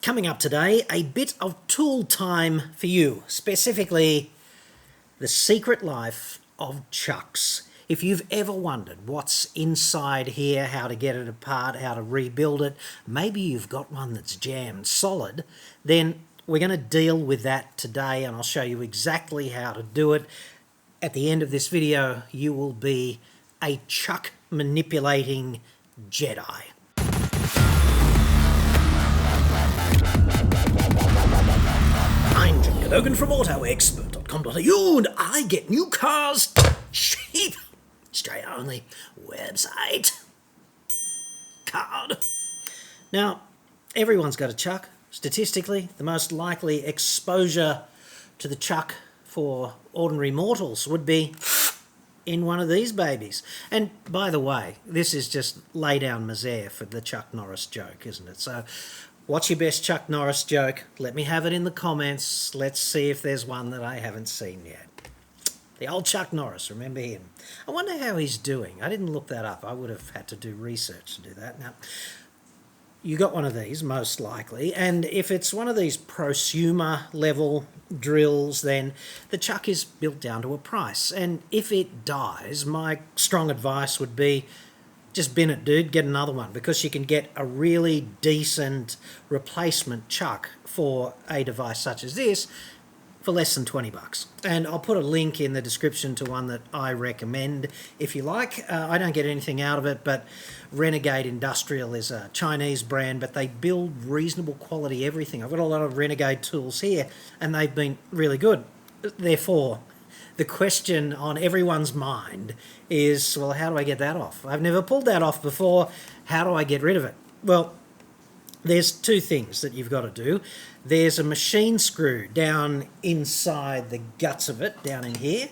Coming up today, a bit of tool time for you, specifically the secret life of chucks. If you've ever wondered what's inside here, how to get it apart, how to rebuild it, maybe you've got one that's jammed solid, then we're going to deal with that today and I'll show you exactly how to do it. At the end of this video, you will be a chuck manipulating Jedi. I'm John Cadogan from Expert.com.au and I get new cars cheap. Australia only website. Card. Now, everyone's got a chuck. Statistically, the most likely exposure to the chuck for ordinary mortals would be in one of these babies. And by the way, this is just lay down misère for the Chuck Norris joke, isn't it? So what's your best Chuck Norris joke? Let me have it in the comments. Let's see if there's one that I haven't seen yet. The old Chuck Norris, remember him? I wonder how he's doing. I didn't look that up. I would have had to do research to do that. Now, you got one of these, most likely, and if it's one of these prosumer level drills, then the chuck is built down to a price. And if it dies, my strong advice would be just bin it, dude, get another one, because you can get a really decent replacement chuck for a device such as this for less than 20 bucks. And I'll put a link in the description to one that I recommend if you like. I don't get anything out of it, but Renegade Industrial is a Chinese brand, but they build reasonable quality everything. I've got a lot of Renegade tools here and they've been really good. Therefore, the question on everyone's mind is, well, how do I get that off? I've never pulled that off before. How do I get rid of it? Well, there's two things that you've got to do. There's a machine screw down inside the guts of it, down in here,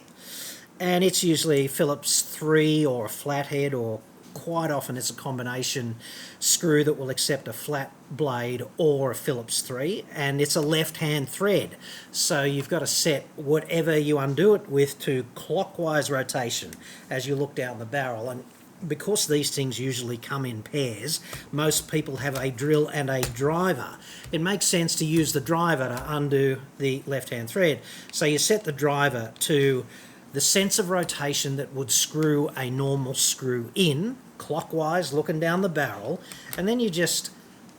and it's usually Phillips 3 or a flathead, or quite often it's a combination screw that will accept a flat blade or a Phillips 3, and it's a left-hand thread. So you've got to set whatever you undo it with to clockwise rotation as you look down the barrel. And because these things usually come in pairs, most people have a drill and a driver. It makes sense to use the driver to undo the left-hand thread. So you set the driver to the sense of rotation that would screw a normal screw in, clockwise, looking down the barrel, and then you just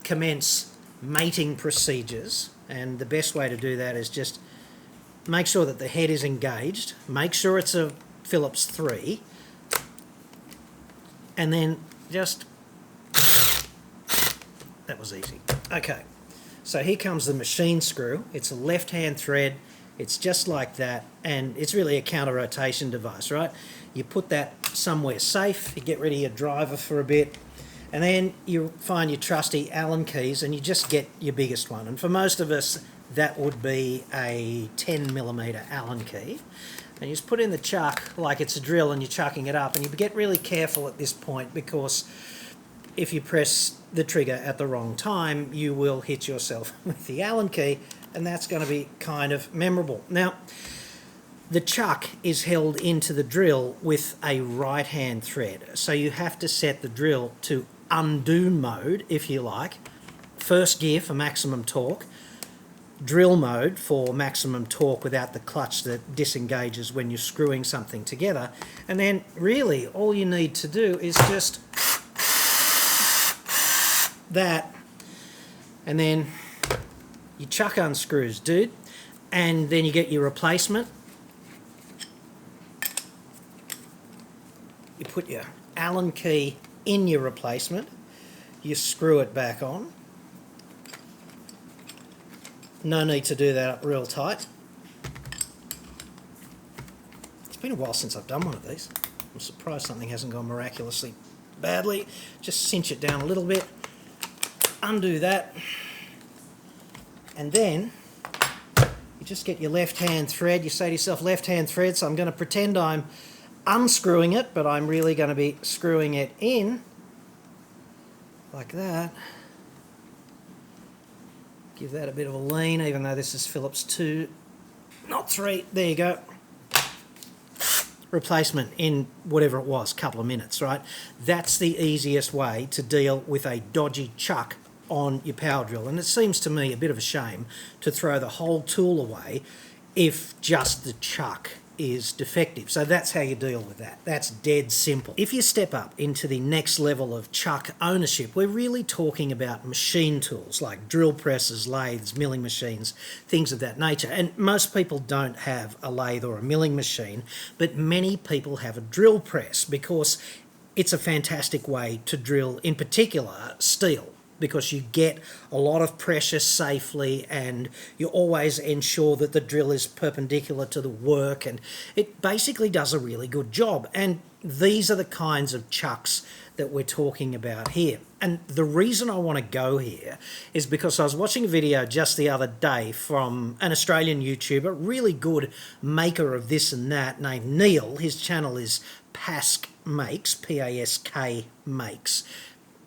commence mating procedures. And the best way to do that is just make sure that the head is engaged, make sure it's a Phillips 3, and then just, that was easy. Okay, so here comes the machine screw. It's a left-hand thread. It's just like that, and it's really a counter-rotation device, right? You put that somewhere safe, you get rid of your driver for a bit, and then you find your trusty Allen keys and you just get your biggest one. And for most of us, that would be a 10mm Allen key. And you just put in the chuck like it's a drill and you're chucking it up, and you get really careful at this point, because if you press the trigger at the wrong time, you will hit yourself with the Allen key, and that's going to be kind of memorable. Now, the chuck is held into the drill with a right-hand thread, so you have to set the drill to undo mode, if you like. First gear for maximum torque, drill mode for maximum torque without the clutch that disengages when you're screwing something together, and then really all you need to do is just that, and then your chuck unscrews, dude, and then you get your replacement. You put your Allen key in your replacement, you screw it back on. No need to do that up real tight. It's been a while since I've done one of these. I'm surprised something hasn't gone miraculously badly. Just cinch it down a little bit, undo that, and then you just get your left-hand thread. You say to yourself, left-hand thread, so I'm going to pretend I'm unscrewing it, but I'm really going to be screwing it in like that. Give that a bit of a lean, even though this is Phillips 2, not 3. There you go. Replacement in whatever it was, couple of minutes, right? That's the easiest way to deal with a dodgy chuck on your power drill, and it seems to me a bit of a shame to throw the whole tool away if just the chuck is defective. So that's how you deal with that. That's dead simple. If you step up into the next level of chuck ownership, we're really talking about machine tools like drill presses, lathes, milling machines, things of that nature. And most people don't have a lathe or a milling machine, but many people have a drill press because it's a fantastic way to drill, in particular, steel, because you get a lot of pressure safely and you always ensure that the drill is perpendicular to the work, and it basically does a really good job. And these are the kinds of chucks that we're talking about here. And the reason I want to go here is because I was watching a video just the other day from an Australian YouTuber, really good maker of this and that, named Neil. His channel is Pask Makes, P-A-S-K Makes.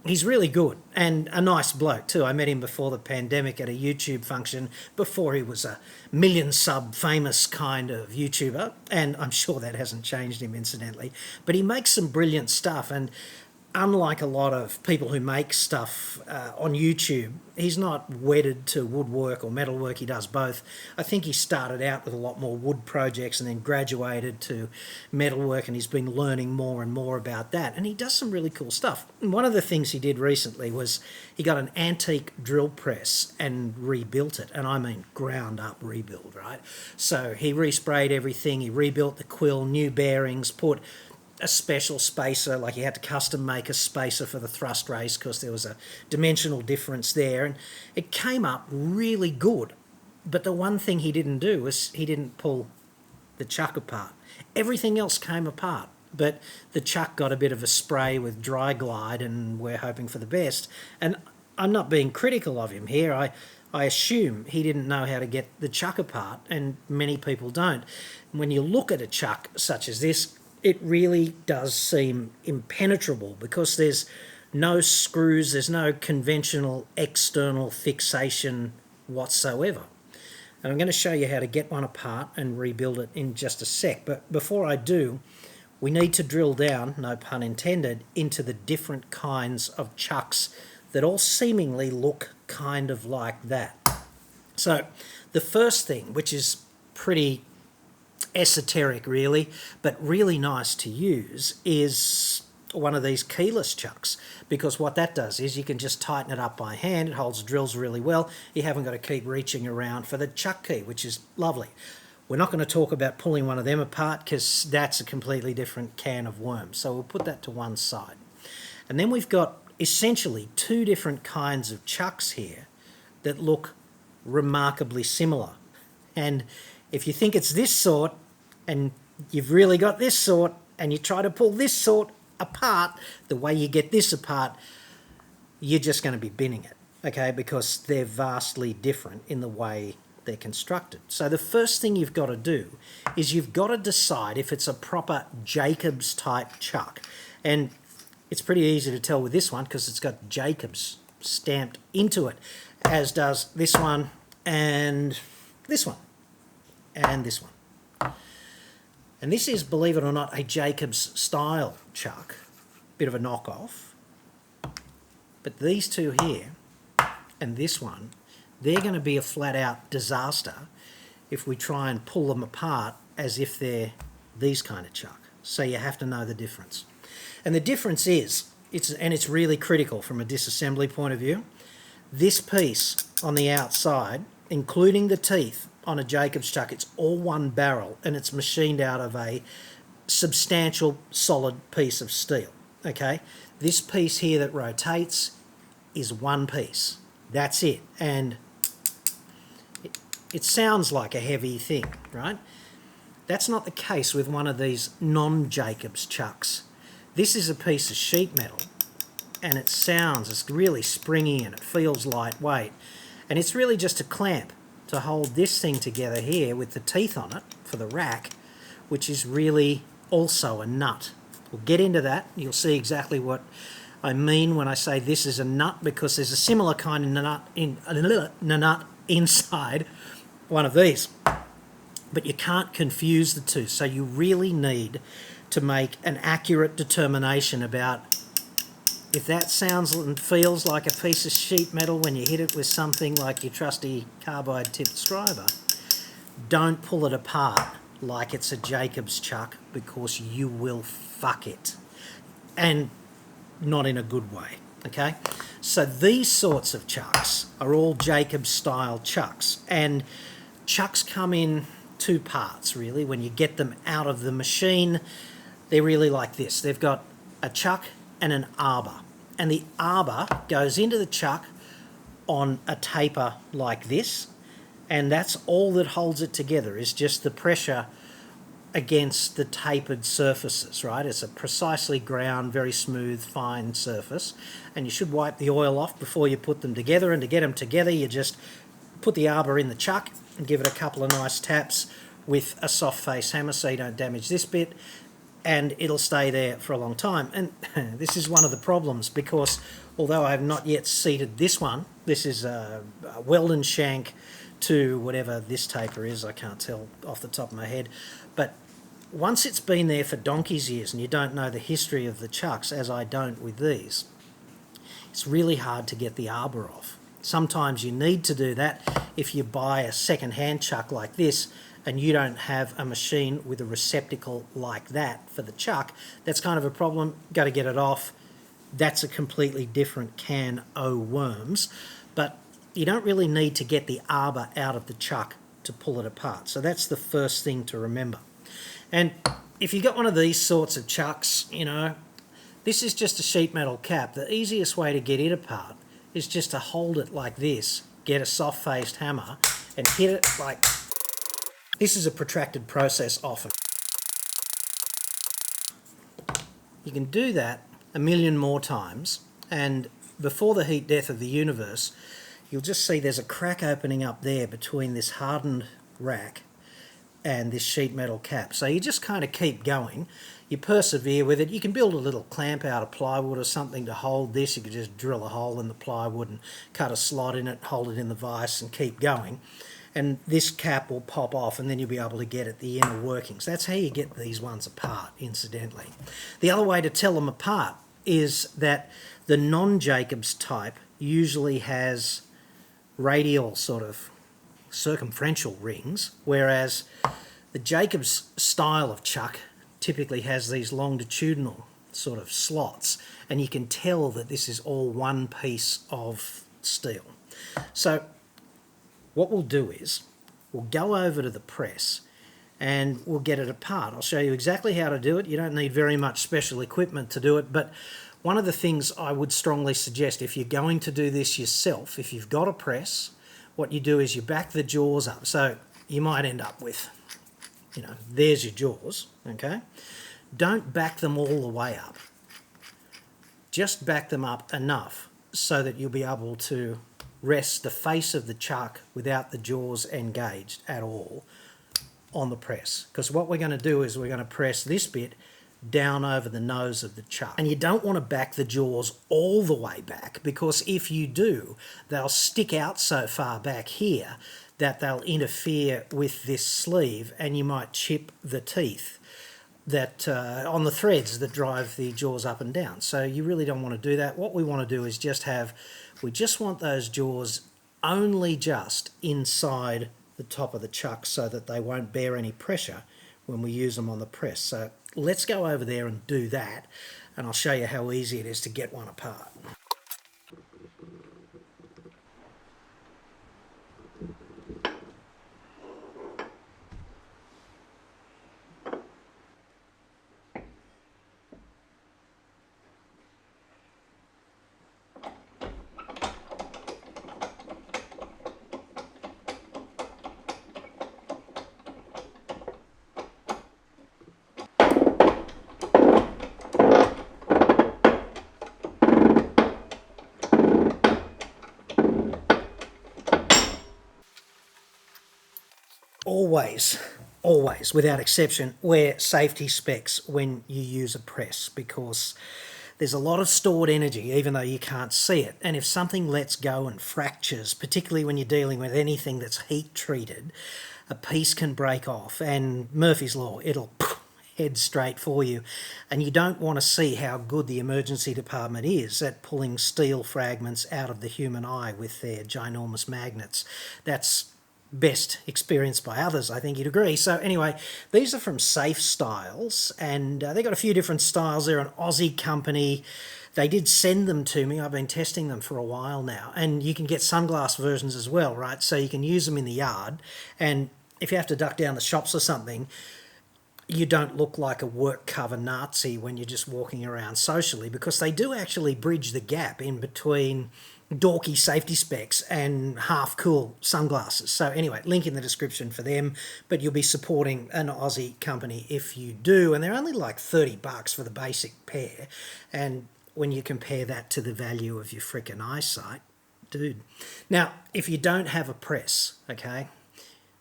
He's really good and a nice bloke too. I met him before the pandemic at a YouTube function, before he was a million sub famous kind of YouTuber, and I'm sure that hasn't changed him incidentally. But he makes some brilliant stuff, and unlike a lot of people who make stuff on YouTube, he's not wedded to woodwork or metalwork. He does both. I think he started out with a lot more wood projects and then graduated to metalwork, and he's been learning more and more about that. And he does some really cool stuff. And one of the things he did recently was he got an antique drill press and rebuilt it. And I mean ground up rebuild, right? So he resprayed everything. He rebuilt the quill, new bearings, put a special spacer, like he had to custom make a spacer for the thrust race because there was a dimensional difference there, and it came up really good. But the one thing he didn't do was he didn't pull the chuck apart. Everything else came apart, but the chuck got a bit of a spray with dry glide, and we're hoping for the best. And I'm not being critical of him here. I assume he didn't know how to get the chuck apart, and many people don't. When you look at a chuck such as this, it really does seem impenetrable because there's no screws, there's no conventional external fixation whatsoever. And I'm going to show you how to get one apart and rebuild it in just a sec. But before I do, we need to drill down, no pun intended, into the different kinds of chucks that all seemingly look kind of like that. So the first thing, which is pretty esoteric really, but really nice to use, is one of these keyless chucks, because what that does is you can just tighten it up by hand. It holds drills really well. You haven't got to keep reaching around for the chuck key, which is lovely. We're not going to talk about pulling one of them apart because that's a completely different can of worms, so we'll put that to one side. And then we've got essentially two different kinds of chucks here that look remarkably similar. And if you think it's this sort and you've really got this sort and you try to pull this sort apart, the way you get this apart, you're just going to be binning it, okay, because they're vastly different in the way they're constructed. So the first thing you've got to do is you've got to decide if it's a proper Jacobs type chuck. And it's pretty easy to tell with this one because it's got Jacobs stamped into it, as does this one and this one. And this one. And this is, believe it or not, a Jacobs style chuck, bit of a knockoff. But these two here and this one, they're going to be a flat out disaster if we try and pull them apart as if they're these kind of chuck. So you have to know the difference. And the difference is, it's really critical from a disassembly point of view, this piece on the outside, including the teeth, on a Jacobs chuck, it's all one barrel and it's machined out of a substantial solid piece of steel, okay? This piece here that rotates is one piece. That's it. And it sounds like a heavy thing, right? That's not the case with one of these non-Jacobs chucks. This is a piece of sheet metal and it's really springy and it feels lightweight. And it's really just a clamp to hold this thing together here with the teeth on it for the rack, which is really also a nut. We'll get into that. You'll see exactly what I mean when I say this is a nut, because there's a similar kind of nut inside one of these. But you can't confuse the two, so you really need to make an accurate determination about If that sounds and feels like a piece of sheet metal when you hit it with something like your trusty carbide tipped striver, don't pull it apart like it's a Jacob's chuck, because you will fuck it. And not in a good way, okay? So these sorts of chucks are all Jacob's style chucks, and chucks come in two parts really. When you get them out of the machine, they're really like this. They've got a chuck and an arbor, and the arbor goes into the chuck on a taper like this, and that's all that holds it together, is just the pressure against the tapered surfaces, right? It's a precisely ground, very smooth, fine surface, and you should wipe the oil off before you put them together. And to get them together, you just put the arbor in the chuck and give it a couple of nice taps with a soft face hammer so you don't damage this bit, and it'll stay there for a long time. And this is one of the problems, because although I have not yet seated this one, this is a Weldon shank to whatever this taper is, I can't tell off the top of my head, but once it's been there for donkey's years and you don't know the history of the chucks, as I don't with these, it's really hard to get the arbor off. Sometimes you need to do that if you buy a second-hand chuck like this and you don't have a machine with a receptacle like that for the chuck. That's kind of a problem. Got to get it off. That's a completely different can o' worms. But you don't really need to get the arbor out of the chuck to pull it apart. So that's the first thing to remember. And if you've got one of these sorts of chucks, you know, this is just a sheet metal cap. The easiest way to get it apart is just to hold it like this, get a soft-faced hammer and hit it like... This is a protracted process often. You can do that a million more times, and before the heat death of the universe, you'll just see there's a crack opening up there between this hardened rack and this sheet metal cap. So you just kind of keep going. You persevere with it. You can build a little clamp out of plywood or something to hold this. You could just drill a hole in the plywood and cut a slot in it, hold it in the vise and keep going. And this cap will pop off, and then you'll be able to get at the inner workings. That's how you get these ones apart, incidentally. The other way to tell them apart is that the non-Jacobs type usually has radial sort of circumferential rings, whereas the Jacobs style of chuck typically has these longitudinal sort of slots, and you can tell that this is all one piece of steel. So what we'll do is we'll go over to the press and we'll get it apart. I'll show you exactly how to do it. You don't need very much special equipment to do it, but one of the things I would strongly suggest, if you're going to do this yourself, if you've got a press, what you do is you back the jaws up. So you might end up with, you know, there's your jaws, okay? Don't back them all the way up. Just back them up enough so that you'll be able to rest the face of the chuck without the jaws engaged at all on the press. Because what we're going to do is we're going to press this bit down over the nose of the chuck. And you don't want to back the jaws all the way back, because if you do, they'll stick out so far back here that they'll interfere with this sleeve, and you might chip the teeth that on the threads that drive the jaws up and down. So you really don't want to do that. What we want to do is we just want those jaws only just inside the top of the chuck so that they won't bear any pressure when we use them on the press. So let's go over there and do that, and I'll show you how easy it is to get one apart. Always, without exception, wear safety specs when you use a press, because there's a lot of stored energy even though you can't see it. And if something lets go and fractures, particularly when you're dealing with anything that's heat treated, a piece can break off, and Murphy's Law, it'll head straight for you. And you don't want to see how good the emergency department is at pulling steel fragments out of the human eye with their ginormous magnets. That's best experienced by others, I think you'd agree. So anyway, these are from Safe Styles, and they've got a few different styles. They're an Aussie company. They did send them to me. I've been testing them for a while now, and you can get sunglass versions as well, right? So you can use them in the yard, and if you have to duck down the shops or something, you don't look like a work cover Nazi when you're just walking around socially, because they do actually bridge the gap in between dorky safety specs and half cool sunglasses. So anyway, link in the description for them, but you'll be supporting an Aussie company if you do, and they're only like $30 for the basic pair, and when you compare that to the value of your frickin' eyesight, dude. Now, if you don't have a press, okay,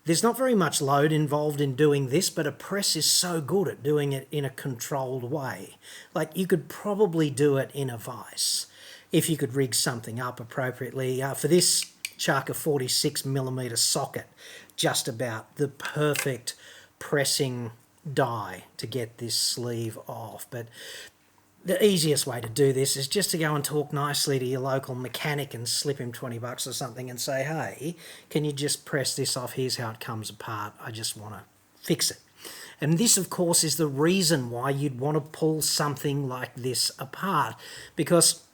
there's not very much load involved in doing this, but a press is so good at doing it in a controlled way. Like, you could probably do it in a vise if you could rig something up appropriately. For this, chuck a 46mm socket, just about the perfect pressing die to get this sleeve off. But the easiest way to do this is just to go and talk nicely to your local mechanic and slip him $20 or something and say, hey, can you just press this off? Here's how it comes apart. I just want to fix it. And this, of course, is the reason why you'd want to pull something like this apart, because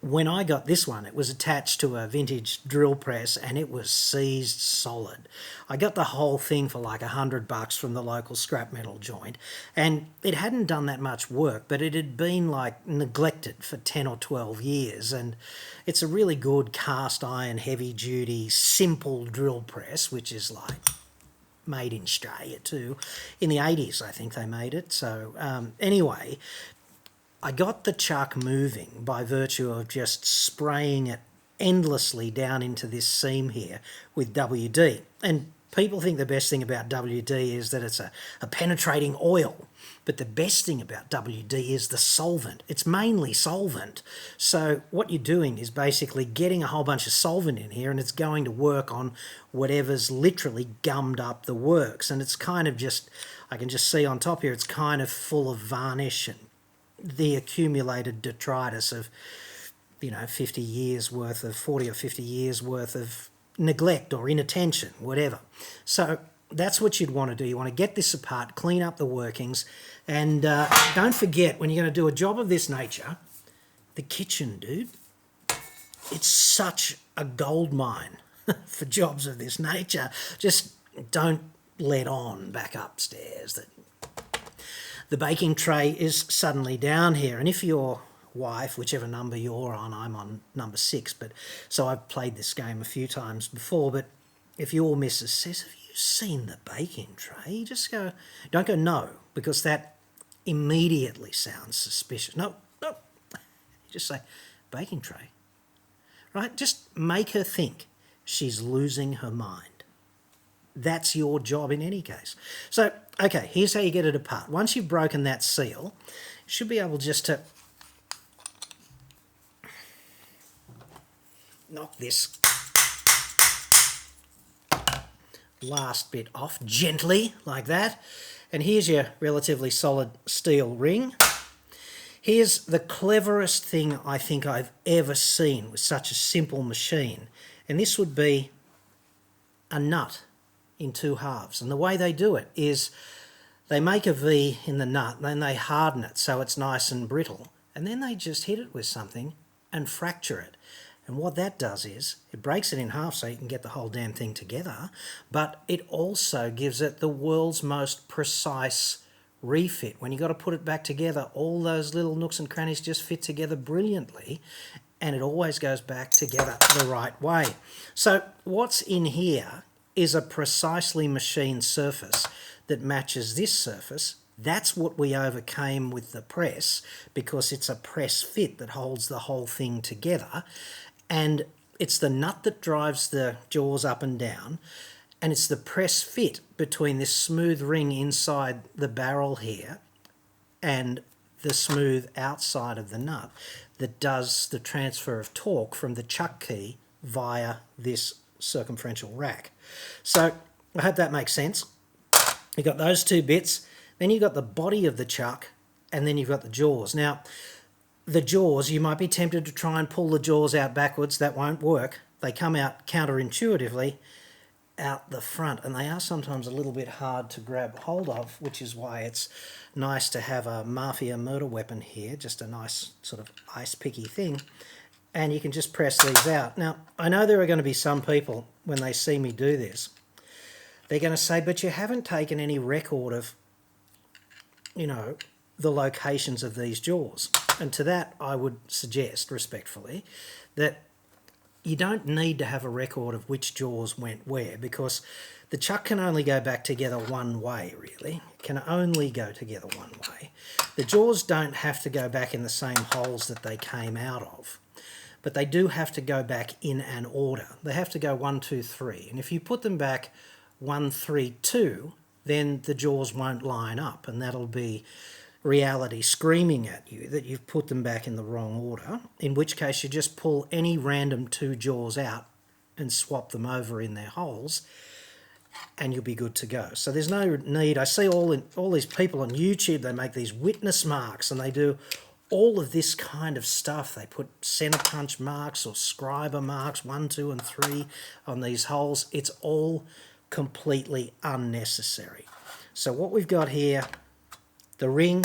when I got this one, it was attached to a vintage drill press and it was seized solid. I got the whole thing for like $100 from the local scrap metal joint, and it hadn't done that much work, but it had been like neglected for 10 or 12 years. And it's a really good cast iron, heavy duty, simple drill press, which is like made in Australia too. In the 80s, I think they made it. So anyway, I got the chuck moving by virtue of just spraying it endlessly down into this seam here with WD. And people think the best thing about WD is that it's a penetrating oil. But the best thing about WD is the solvent. It's mainly solvent. So what you're doing is basically getting a whole bunch of solvent in here, and it's going to work on whatever's literally gummed up the works. And it's kind of just, I can just see on top here, it's kind of full of varnish and the accumulated detritus of, 50 years worth of, 40 or 50 years worth of neglect or inattention, whatever. So that's what you'd want to do. You want to get this apart, clean up the workings, and don't forget, when you're going to do a job of this nature, the kitchen, dude, it's such a gold mine for jobs of this nature. Just don't let on back upstairs that the baking tray is suddenly down here. And if your wife, whichever number you're on, I'm on number 6, but so I've played this game a few times before, but if your missus says, have you seen the baking tray? Just go, don't go no, because that immediately sounds suspicious. No. Just say, baking tray, right? Just make her think she's losing her mind. That's your job in any case. So, okay, here's how you get it apart. Once you've broken that seal, you should be able just to knock this last bit off gently, like that. And here's your relatively solid steel ring. Here's the cleverest thing I think I've ever seen with such a simple machine. And this would be a nut in 2 halves. And the way they do it is they make a V in the nut, and then they harden it so it's nice and brittle. And then they just hit it with something and fracture it. And what that does is it breaks it in half so you can get the whole damn thing together, but it also gives it the world's most precise refit. When you've got to put it back together, all those little nooks and crannies just fit together brilliantly, and it always goes back together the right way. So what's in here is a precisely machined surface that matches this surface. That's what we overcame with the press, because it's a press fit that holds the whole thing together. And it's the nut that drives the jaws up and down, and it's the press fit between this smooth ring inside the barrel here and the smooth outside of the nut that does the transfer of torque from the chuck key via this circumferential rack. So I hope that makes sense. You've got those 2 bits. Then you've got the body of the chuck, and then you've got the jaws. Now, the jaws, you might be tempted to try and pull the jaws out backwards. That won't work. They come out counterintuitively out the front, and they are sometimes a little bit hard to grab hold of, which is why it's nice to have a mafia murder weapon here, just a nice sort of ice picky thing, and you can just press these out. Now, I know there are going to be some people, when they see me do this, they're going to say, but you haven't taken any record of, you know, the locations of these jaws. And to that, I would suggest, respectfully, that you don't need to have a record of which jaws went where, because the chuck can only go back together one way, really. It can only go together one way. The jaws don't have to go back in the same holes that they came out of, but they do have to go back in an order. They have to go 1, 2, 3. And if you put them back 1, 3, 2, then the jaws won't line up, and that'll be reality screaming at you that you've put them back in the wrong order, in which case you just pull any random 2 jaws out and swap them over in their holes, and you'll be good to go. So there's no need. I see all these people on YouTube, they make these witness marks, and they do all of this kind of stuff. They put center punch marks or scriber marks, 1, 2, and 3 on these holes. It's all completely unnecessary. So what we've got here, the ring,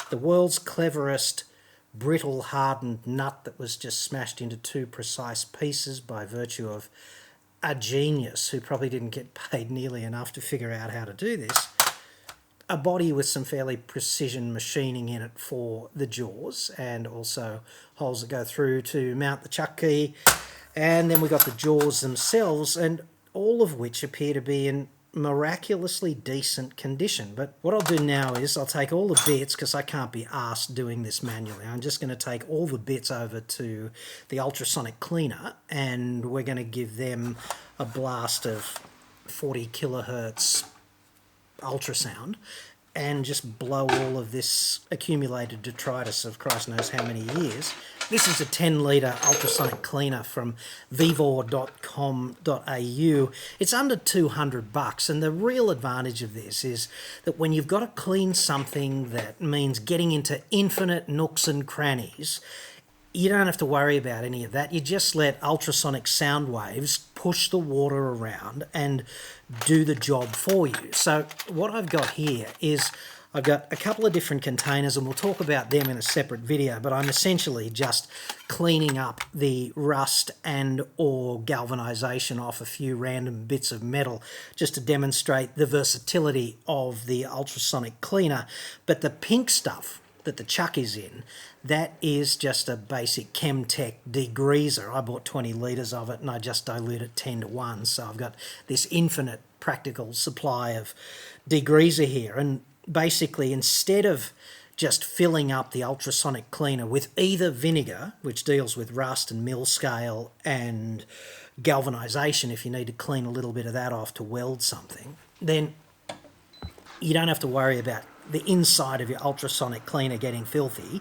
the world's cleverest brittle hardened nut that was just smashed into 2 precise pieces by virtue of a genius who probably didn't get paid nearly enough to figure out how to do this. A body with some fairly precision machining in it for the jaws, and also holes that go through to mount the chuck key. And then we've got the jaws themselves, and all of which appear to be in miraculously decent condition. But what I'll do now is I'll take all the bits, because I can't be arsed doing this manually. I'm just going to take all the bits over to the ultrasonic cleaner, and we're going to give them a blast of 40 kilohertz ultrasound and just blow all of this accumulated detritus of Christ knows how many years. This is a 10-litre ultrasonic cleaner from vivor.com.au. It's under $200, and the real advantage of this is that when you've got to clean something that means getting into infinite nooks and crannies, you don't have to worry about any of that. You just let ultrasonic sound waves push the water around and do the job for you. So what I've got here is I've got a couple of different containers, and we'll talk about them in a separate video, but I'm essentially just cleaning up the rust and or galvanization off a few random bits of metal just to demonstrate the versatility of the ultrasonic cleaner. But the pink stuff that the chuck is in, that is just a basic Chemtech degreaser. I bought 20 litres of it, and I just dilute it 10 to 1. So I've got this infinite practical supply of degreaser here. And basically, instead of just filling up the ultrasonic cleaner with either vinegar, which deals with rust and mill scale and galvanization if you need to clean a little bit of that off to weld something, then you don't have to worry about the inside of your ultrasonic cleaner getting filthy,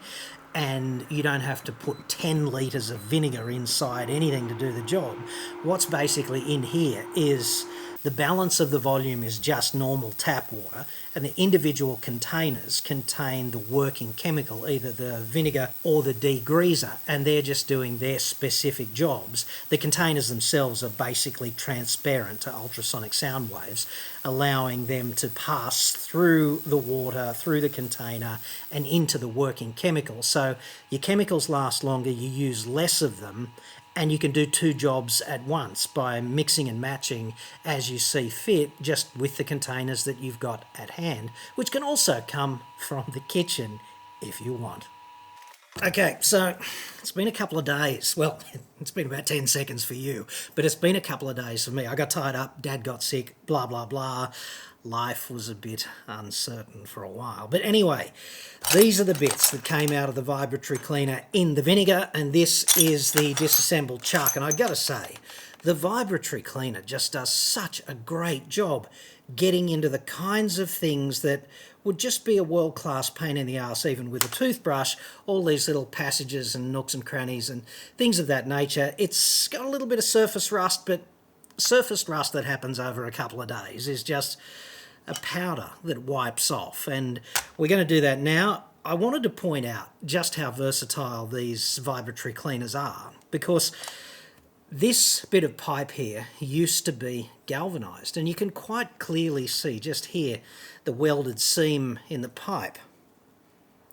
and you don't have to put 10 litres of vinegar inside anything to do the job. What's basically in here is the balance of the volume is just normal tap water, and the individual containers contain the working chemical, either the vinegar or the degreaser, and they're just doing their specific jobs. The containers themselves are basically transparent to ultrasonic sound waves, allowing them to pass through the water, through the container, and into the working chemical. So your chemicals last longer, you use less of them, and you can do 2 jobs at once by mixing and matching as you see fit, just with the containers that you've got at hand, which can also come from the kitchen if you want. Okay, so it's been a couple of days. Well, it's been about 10 seconds for you, but it's been a couple of days for me. I got tied up, Dad got sick, blah, blah, blah. Life was a bit uncertain for a while. But anyway, these are the bits that came out of the vibratory cleaner in the vinegar, and this is the disassembled chuck. And I got to say, the vibratory cleaner just does such a great job getting into the kinds of things that would just be a world-class pain in the arse, even with a toothbrush, all these little passages and nooks and crannies and things of that nature. It's got a little bit of surface rust, but surface rust that happens over a couple of days is just a powder that wipes off, and we're going to do that now. I wanted to point out just how versatile these vibratory cleaners are, because this bit of pipe here used to be galvanised, and you can quite clearly see just here the welded seam in the pipe.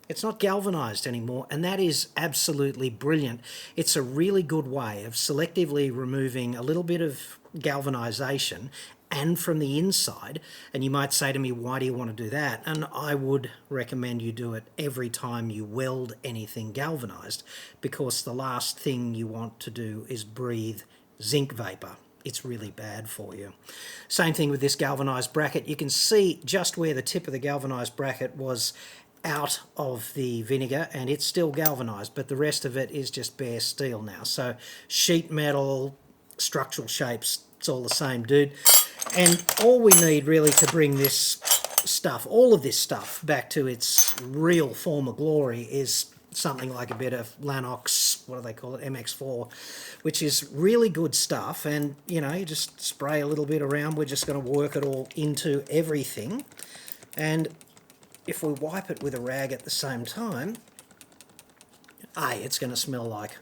It's not galvanised anymore, and that is absolutely brilliant. It's a really good way of selectively removing a little bit of galvanisation and from the inside. And you might say to me, why do you want to do that? And I would recommend you do it every time you weld anything galvanised, because the last thing you want to do is breathe zinc vapour. It's really bad for you. Same thing with this galvanised bracket. You can see just where the tip of the galvanised bracket was out of the vinegar, and it's still galvanised, but the rest of it is just bare steel now. So sheet metal, structural shapes, it's all the same, dude. And all we need really to bring this stuff, all of this stuff, back to its real form of glory is something like a bit of Lanox, what do they call it, MX4, which is really good stuff. And, you know, you just spray a little bit around. We're just going to work it all into everything. And if we wipe it with a rag at the same time, it's going to smell like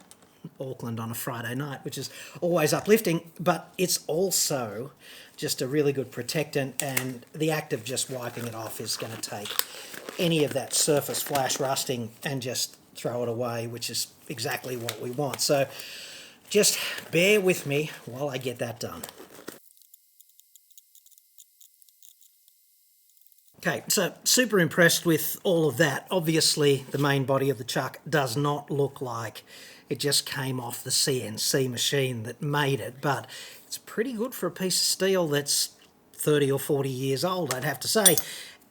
Auckland on a Friday night, which is always uplifting, but it's also just a really good protectant, and the act of just wiping it off is going to take any of that surface flash rusting and just throw it away, which is exactly what we want. So just bear with me while I get that done. Okay, so super impressed with all of that. Obviously, the main body of the chuck does not look like it just came off the CNC machine that made it, but it's pretty good for a piece of steel that's 30 or 40 years old, I'd have to say.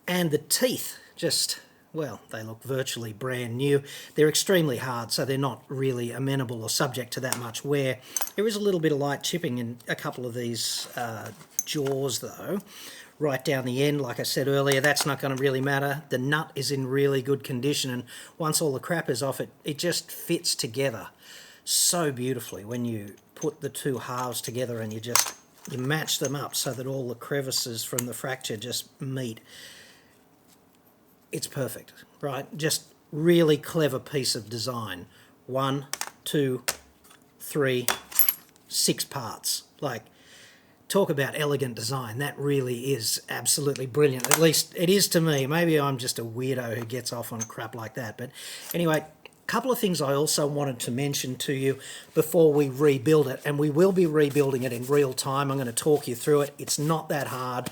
And the teeth just, well, they look virtually brand new. They're extremely hard, so they're not really amenable or subject to that much wear. There is a little bit of light chipping in a couple of these jaws, though. Right down the end, like I said earlier, that's not going to really matter. The nut is in really good condition, and once all the crap is off it, it just fits together so beautifully when you put the two halves together and you match them up so that all the crevices from the fracture just meet. It's perfect, right? Just really clever piece of design. 1, 2, 3, 6 parts. Like, talk about elegant design. That really is absolutely brilliant. At least it is to me. Maybe I'm just a weirdo who gets off on crap like that. But anyway, a couple of things I also wanted to mention to you before we rebuild it. And we will be rebuilding it in real time. I'm going to talk you through it. It's not that hard.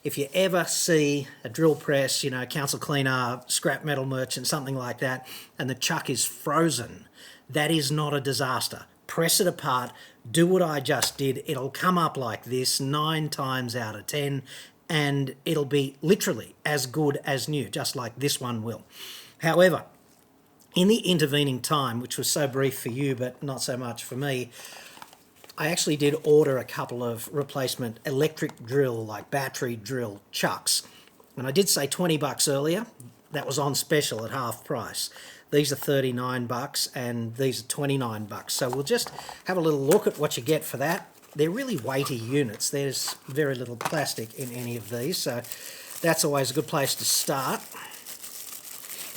If you ever see a drill press, you know, council cleaner, scrap metal merchant, something like that, and the chuck is frozen, that is not a disaster. Press it apart, do what I just did, it'll come up like this 9 times out of 10, and it'll be literally as good as new, just like this one will. However, in the intervening time, which was so brief for you but not so much for me, I actually did order a couple of replacement electric drill, like battery drill chucks. And I did say $20 earlier, that was on special at half price. These are $39 and these are $29. So we'll just have a little look at what you get for that. They're really weighty units. There's very little plastic in any of these, so that's always a good place to start.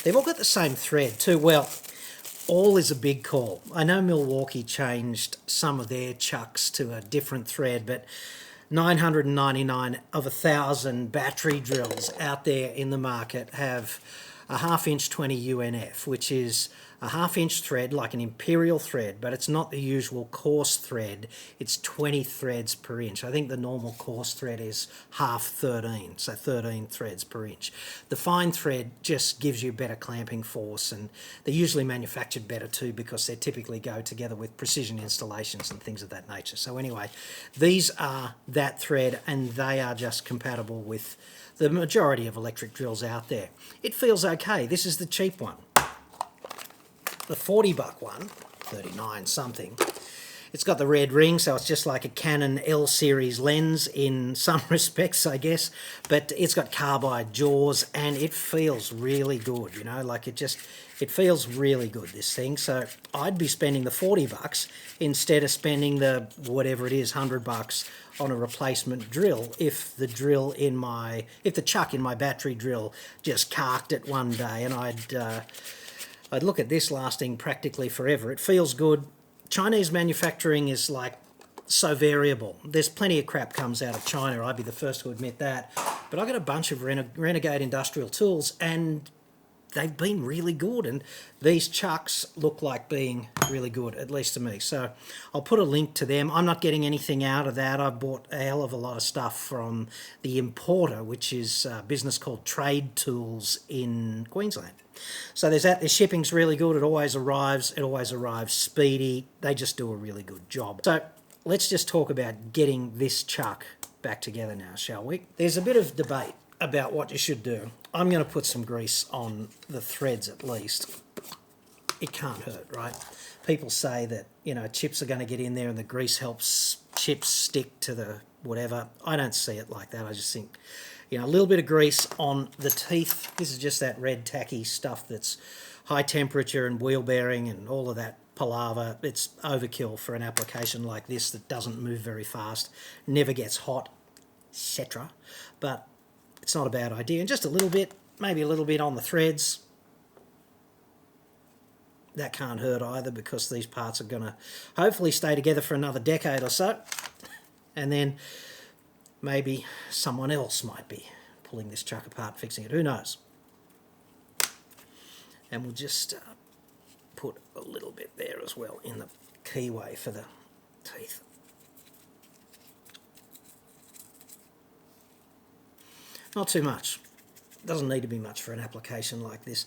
They've all got the same thread too. Well, all is a big call. I know Milwaukee changed some of their chucks to a different thread, but 999 of 1,000 battery drills out there in the market have a 1/2 inch 20 UNF, which is a 1/2 inch thread, like an imperial thread, but it's not the usual coarse thread. It's 20 threads per inch. I think the normal coarse thread is 1/2 13, so 13 threads per inch. The fine thread just gives you better clamping force, and they're usually manufactured better too because they typically go together with precision installations and things of that nature. So anyway, these are that thread, and they are just compatible with the majority of electric drills out there. It feels okay. This is the cheap one. The $40 one, 39 something, it's got the red ring, so it's just like a Canon L series lens in some respects, I guess, but it's got carbide jaws and it feels really good, you know, like it It feels really good, this thing, so I'd be spending the $40 instead of spending the whatever it is, $100 on a replacement drill if the chuck in my battery drill just carked it one day, and I'd look at this lasting practically forever. It feels good. Chinese manufacturing is like so variable. There's plenty of crap comes out of China, I'd be the first to admit that, but I got a bunch of Renegade industrial tools and they've been really good, and these chucks look like being really good, at least to me. So I'll put a link to them. I'm not getting anything out of that. I've bought a hell of a lot of stuff from the importer, which is a business called Trade Tools in Queensland. So there's that. The shipping's really good. It always arrives. It always arrives speedy. They just do a really good job. So let's just talk about getting this chuck back together now, shall we? There's a bit of debate about what you should do. I'm going to put some grease on the threads at least. It can't hurt, right? People say that, you know, chips are going to get in there and the grease helps chips stick to the whatever. I don't see it like that. I just think, you know, a little bit of grease on the teeth. This is just that red tacky stuff that's high temperature and wheel bearing and all of that palaver. It's overkill for an application like this that doesn't move very fast, never gets hot, etc. But it's not a bad idea. And just a little bit, maybe a little bit on the threads. That can't hurt either, because these parts are going to hopefully stay together for another decade or so. And then maybe someone else might be pulling this chuck apart, fixing it. Who knows? And we'll just put a little bit there as well in the keyway for the teeth. Not too much. Doesn't need to be much for an application like this.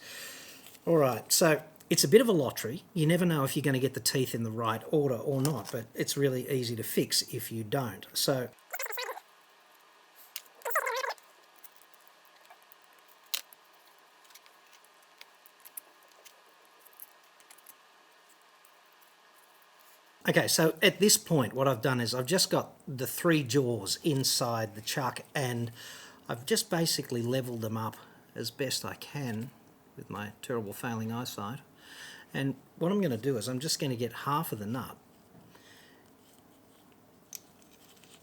All right, so it's a bit of a lottery. You never know if you're going to get the teeth in the right order or not, but it's really easy to fix if you don't. So okay, so at this point what I've done is I've just got the 3 jaws inside the chuck, and I've just basically leveled them up as best I can with my terrible failing eyesight. And what I'm going to do is I'm just going to get half of the nut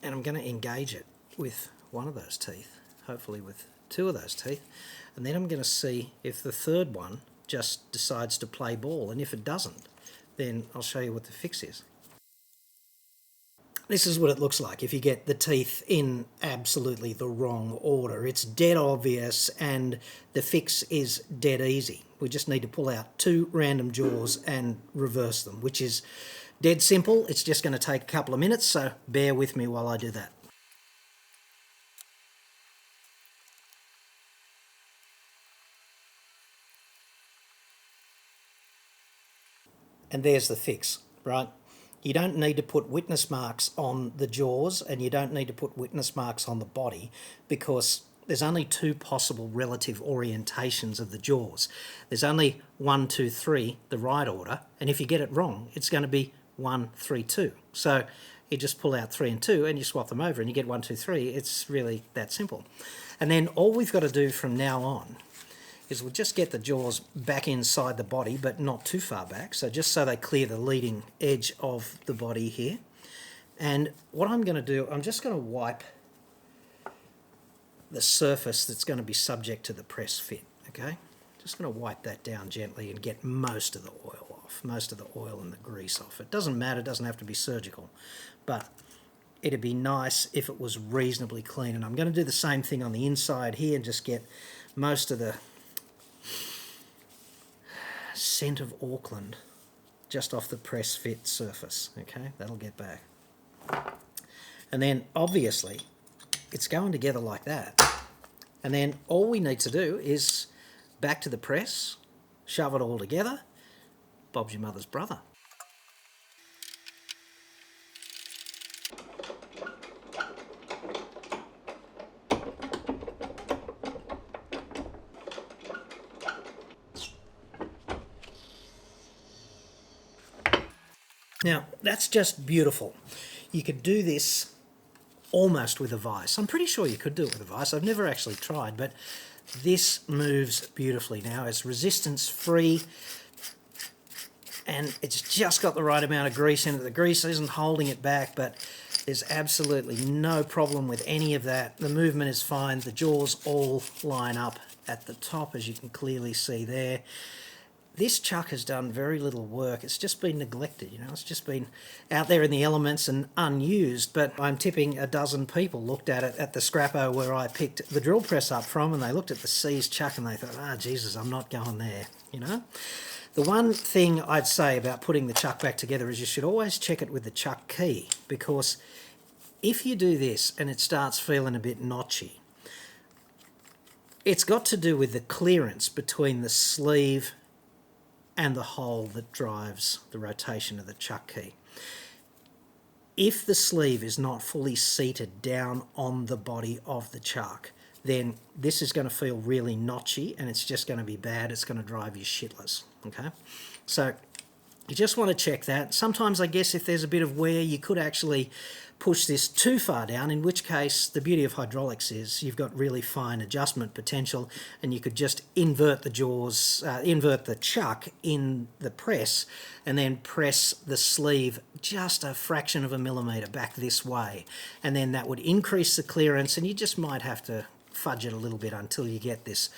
and I'm going to engage it with one of those teeth, hopefully with 2 of those teeth, and then I'm going to see if the third one just decides to play ball, and if it doesn't, then I'll show you what the fix is. This is what it looks like if you get the teeth in absolutely the wrong order. It's dead obvious and the fix is dead easy. We just need to pull out 2 random jaws and reverse them, which is dead simple. It's just going to take a couple of minutes, so bear with me while I do that. And there's the fix, right? You don't need to put witness marks on the jaws, and you don't need to put witness marks on the body, because there's only 2 possible relative orientations of the jaws. There's only 1, 2, 3, the right order, and if you get it wrong, it's going to be 1, 3, 2. So you just pull out 3 and 2 and you swap them over and you get 1, 2, 3. It's really that simple. And then all we've got to do from now on is we'll just get the jaws back inside the body, but not too far back, so just so they clear the leading edge of the body here. And what I'm going to do, I'm just going to wipe the surface that's going to be subject to the press fit, okay? Just going to wipe that down gently and get most of the oil off, most of the oil and the grease off. It doesn't matter, it doesn't have to be surgical, but it'd be nice if it was reasonably clean. And I'm going to do the same thing on the inside here and just get most of the scent of Auckland just off the press fit surface. Okay, that'll get back. And then obviously it's going together like that, and then all we need to do is back to the press, shove it all together. Bob's your mother's brother. Now, that's just beautiful. You could do this almost with a vise. I'm pretty sure you could do it with a vise. I've never actually tried, but this moves beautifully now. It's resistance free, and it's just got the right amount of grease in it. The grease isn't holding it back, but there's absolutely no problem with any of that. The movement is fine. The jaws all line up at the top, as you can clearly see there. This chuck has done very little work. It's just been neglected, you know. It's just been out there in the elements and unused. But I'm tipping a dozen people looked at it at the scrappo where I picked the drill press up from, and they looked at the seized chuck and they thought, ah, Jesus, I'm not going there, you know. The one thing I'd say about putting the chuck back together is you should always check it with the chuck key, because if you do this and it starts feeling a bit notchy, it's got to do with the clearance between the sleeve and the hole that drives the rotation of the chuck key. If the sleeve is not fully seated down on the body of the chuck, then this is going to feel really notchy and it's just going to be bad. It's going to drive you shitless, okay? So you just want to check that. Sometimes I guess if there's a bit of wear, you could actually push this too far down, in which case the beauty of hydraulics is you've got really fine adjustment potential, and you could just invert the jaws, invert the chuck in the press, and then press the sleeve just a fraction of a millimetre back this way, and then that would increase the clearance, and you just might have to fudge it a little bit until you get this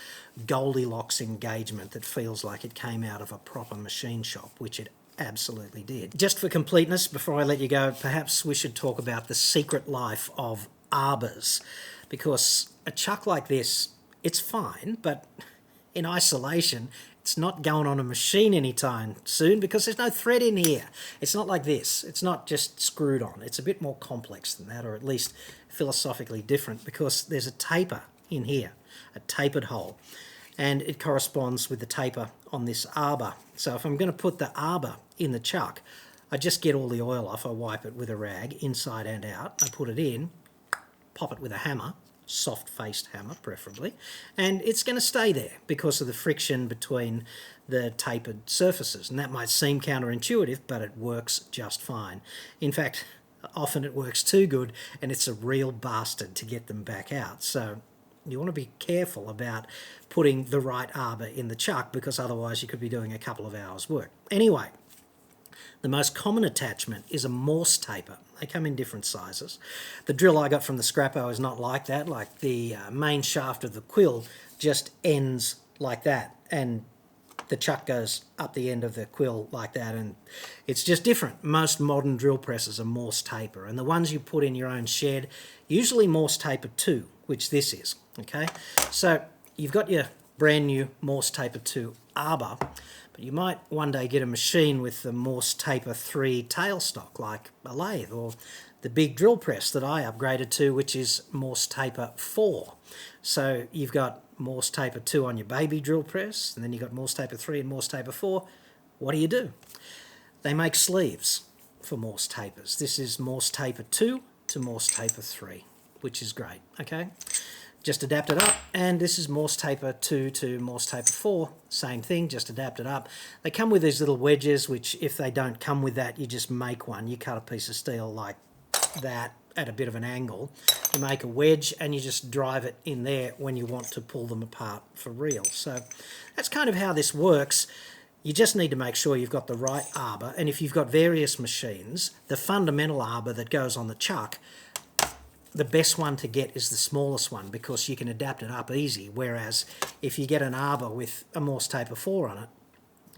Goldilocks engagement that feels like it came out of a proper machine shop, which it absolutely did. Just for completeness, before I let you go, perhaps we should talk about the secret life of arbors, because a chuck like this, it's fine, but in isolation, it's not going on a machine anytime soon because there's no thread in here. It's not like this. It's not just screwed on. It's a bit more complex than that, or at least philosophically different, because there's a taper in here, a tapered hole, and it corresponds with the taper on this arbor. So if I'm going to put the arbor in the chuck, I just get all the oil off, I wipe it with a rag inside and out, I put it in, pop it with a hammer, soft-faced hammer preferably, and it's going to stay there because of the friction between the tapered surfaces. And that might seem counterintuitive, but it works just fine. In fact, often it works too good, and it's a real bastard to get them back out. So you want to be careful about putting the right arbor in the chuck, because otherwise you could be doing a couple of hours work. Anyway, the most common attachment is a Morse taper. They come in different sizes. The drill I got from the scrappo is not like that. Like the main shaft of the quill just ends like that, and the chuck goes up the end of the quill like that, and it's just different. Most modern drill presses are Morse taper, and the ones you put in your own shed, usually Morse taper 2, which this is, okay? So you've got your brand new Morse taper 2 arbor, but you might one day get a machine with the Morse taper 3 tailstock, like a lathe, or the big drill press that I upgraded to, which is Morse taper 4. So you've got Morse taper 2 on your baby drill press, and then you've got Morse taper 3 and Morse taper 4. What do? They make sleeves for Morse tapers. This is Morse taper 2 to Morse taper 3, which is great, okay? Just adapt it up, and this is Morse taper 2 to Morse taper 4, same thing, just adapt it up. They come with these little wedges, which if they don't come with that, you just make one. You cut a piece of steel like that at a bit of an angle, you make a wedge and you just drive it in there when you want to pull them apart for real. So that's kind of how this works. You just need to make sure you've got the right arbor, and if you've got various machines, the fundamental arbor that goes on the chuck, the best one to get is the smallest one, because you can adapt it up easy, whereas if you get an arbor with a Morse taper 4 on it,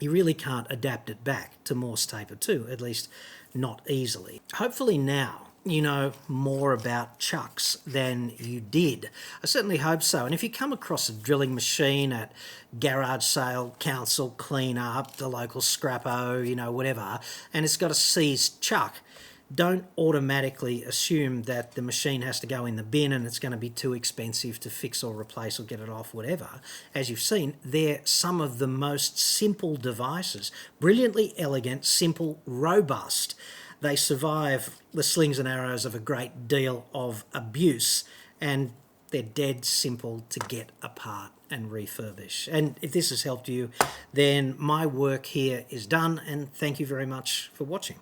you really can't adapt it back to Morse taper 2, at least not easily. Hopefully now you know more about chucks than you did. I certainly hope so. And if you come across a drilling machine at garage sale, council clean up, the local scrappo, you know, whatever, and it's got a seized chuck, don't automatically assume that the machine has to go in the bin and it's going to be too expensive to fix or replace or get it off, whatever. As you've seen, they're some of the most simple devices. Brilliantly elegant, simple, robust. They survive the slings and arrows of a great deal of abuse, and they're dead simple to get apart and refurbish. And if this has helped you, then my work here is done, and thank you very much for watching.